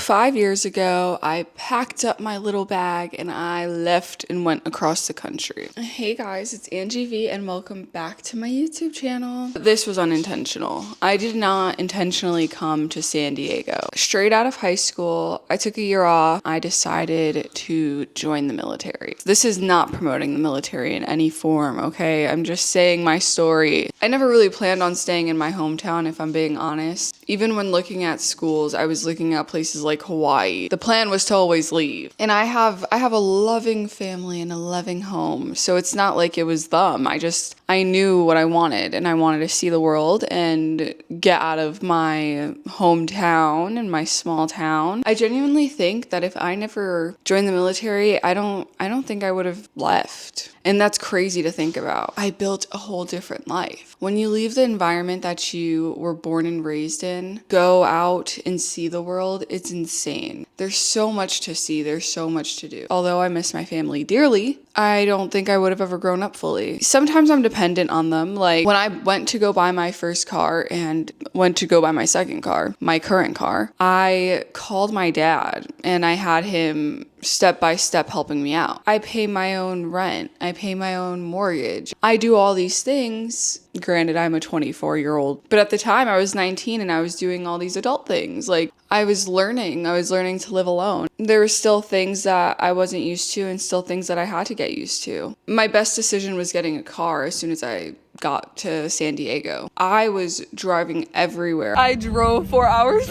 5 years ago, I packed up my little bag and I left and went across the country. Hey guys, it's Angie V and welcome back to my YouTube channel. This was unintentional. I did not intentionally come to San Diego. Straight out of high school, I took a year off. I decided to join the military. This is not promoting the military in any form, okay? I'm just saying my story. I never really planned on staying in my hometown, if I'm being honest. Even when looking at schools, I was looking at places like Hawaii. The plan was to always leave. And I have a loving family and a loving home. So it's not like it was them. I knew what I wanted and I wanted to see the world and get out of my hometown and my small town. I genuinely think that if I never joined the military, I don't think I would have left. And that's crazy to think about. I built a whole different life. When you leave the environment that you were born and raised in, go out and see the world, it's insane. There's so much to see. There's so much to do. Although I miss my family dearly, I don't think I would have ever grown up fully. Sometimes I'm dependent on them. Like when I went to go buy my first car and went to go buy my second car, my current car, I called my dad and I had him step by step helping me out. I pay my own rent. I pay my own mortgage. I do all these things. Granted, I'm a 24-year-old, but at the time I was 19 and I was doing all these adult things. Like I was learning to live alone. There were still things that I wasn't used to and still things that I had to get used to. My best decision was getting a car as soon as I got to San Diego. I was driving everywhere. I drove 4 hours.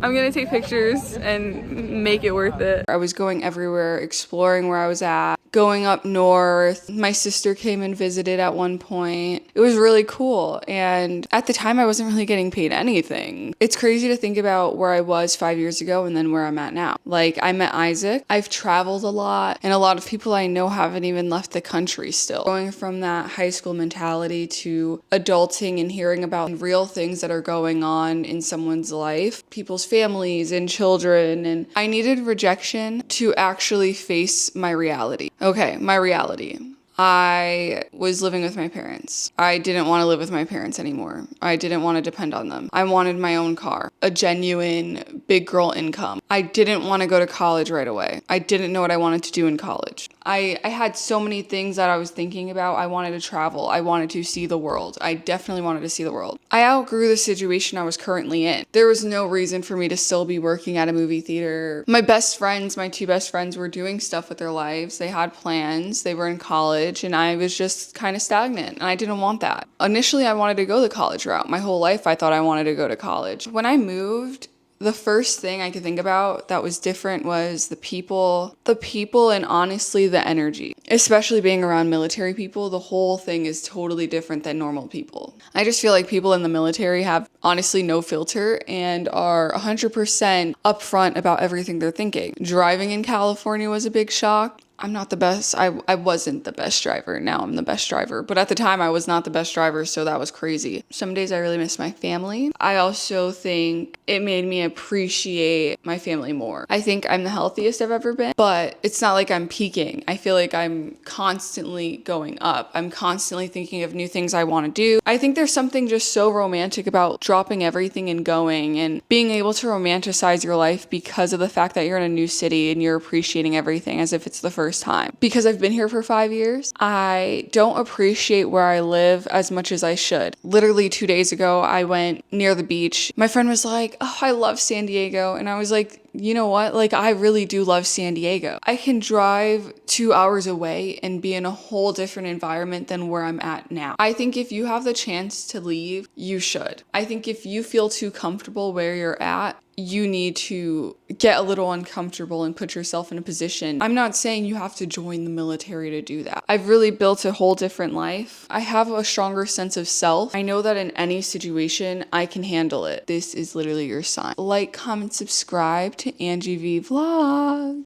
I'm gonna take pictures and make it worth it. I was going everywhere, exploring where I was at, going up north. My sister came and visited at one point. It was really cool. And at the time, I wasn't really getting paid anything. It's crazy to think about where I was 5 years ago and then where I'm at now. Like, I met Isaac. I've traveled a lot, and a lot of people I know haven't even left the country still. Going from that high school mentality to adulting and hearing about real things that are going on in someone's life, people's families and children, and I needed rejection to actually face my reality. Okay, my reality. I was living with my parents. I didn't want to live with my parents anymore. I didn't want to depend on them. I wanted my own car, a genuine big girl income. I didn't want to go to college right away. I didn't know what I wanted to do in college. I had so many things that I was thinking about. I wanted to travel. I wanted to see the world. I definitely wanted to see the world. I outgrew the situation I was currently in. There was no reason for me to still be working at a movie theater. My two best friends were doing stuff with their lives. They had plans. They were in college, and I was just kind of stagnant, and I didn't want that. Initially, I wanted to go the college route. My whole life, I thought I wanted to go to college. When I moved, the first thing I could think about that was different was the people, and honestly the energy. Especially being around military people, the whole thing is totally different than normal people. I just feel like people in the military have honestly no filter and are 100% upfront about everything they're thinking. Driving in California was a big shock. I'm not the best. I wasn't the best driver. Now I'm the best driver. But at the time, I was not the best driver, so that was crazy. Some days I really miss my family. I also think it made me appreciate my family more. I think I'm the healthiest I've ever been, but it's not like I'm peaking. I feel like I'm constantly going up. I'm constantly thinking of new things I want to do. I think there's something just so romantic about dropping everything and going and being able to romanticize your life because of the fact that you're in a new city and you're appreciating everything as if it's the first time. Because I've been here for 5 years, I don't appreciate where I live as much as I should. Literally 2 days ago, I went near the beach. My friend was like, "Oh, I love San Diego." And I was like, you know what? Like, I really do love San Diego. I can drive 2 hours away and be in a whole different environment than where I'm at now. I think if you have the chance to leave, you should. I think if you feel too comfortable where you're at, you need to get a little uncomfortable and put yourself in a position. I'm not saying you have to join the military to do that. I've really built a whole different life. I have a stronger sense of self. I know that in any situation, I can handle it. This is literally your sign. Like, comment, subscribe to Angie V Vlog.